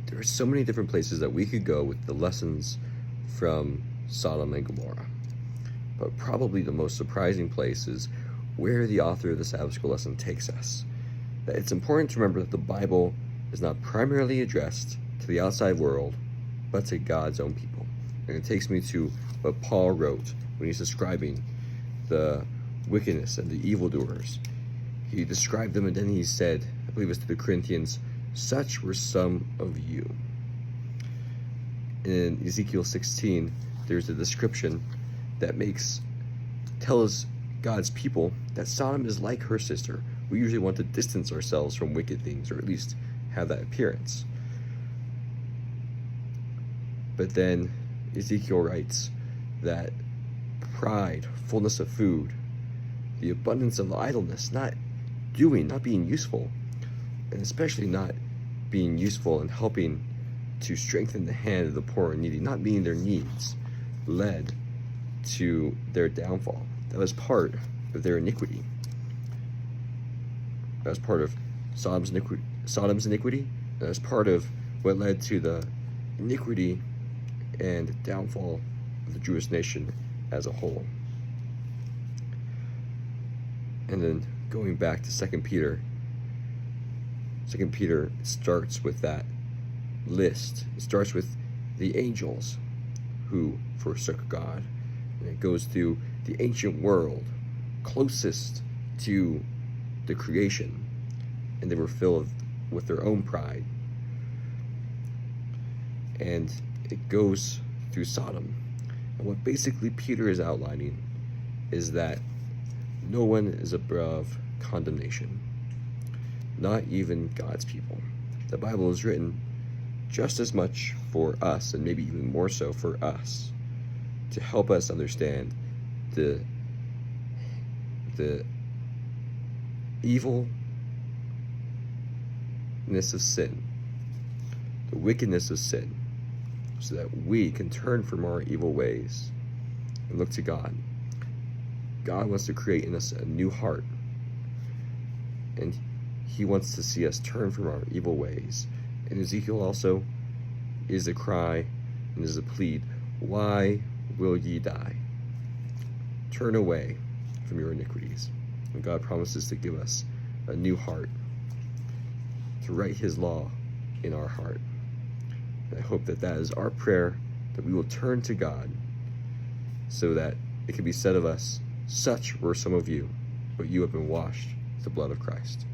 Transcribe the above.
there are so many different places that we could go with the lessons from Sodom and Gomorrah. But probably the most surprising place is where the author of the Sabbath School lesson takes us. That it's important to remember that the Bible is not primarily addressed to the outside world, but to God's own people. And it takes me to what Paul wrote when he's describing the wickedness and the evildoers. He described them, and then he said, I believe it's to the Corinthians, such were some of you. In Ezekiel 16, there's a description that tells God's people that Sodom is like her sister. We usually want to distance ourselves from wicked things, or at least have that appearance. But then Ezekiel writes that pride, fullness of food, the abundance of idleness, not being useful, and especially not being useful in helping to strengthen the hand of the poor and needy, not meeting their needs, led to their downfall. That was part of their iniquity. That was part of Sodom's iniquity. That was part of what led to the iniquity and downfall of the Jewish nation as a whole. And then going back to 2 Peter starts with that list. It starts with the angels who forsook God. And it goes through the ancient world, closest to the creation, and they were filled with their own pride. And it goes through Sodom. And what basically Peter is outlining is that no one is above condemnation, not even God's people. The Bible is written just as much for us, and maybe even more so for us, to help us understand the evilness of sin, the wickedness of sin, so that we can turn from our evil ways and look to God. God wants to create in us a new heart, and he wants to see us turn from our evil ways. And Ezekiel also is a cry and is a plead, why will ye die? Turn away from your iniquities. And God promises to give us a new heart, to write his law in our heart. And I hope that is our prayer, that we will turn to God, so that it can be said of us, such were some of you, but you have been washed with the blood of Christ.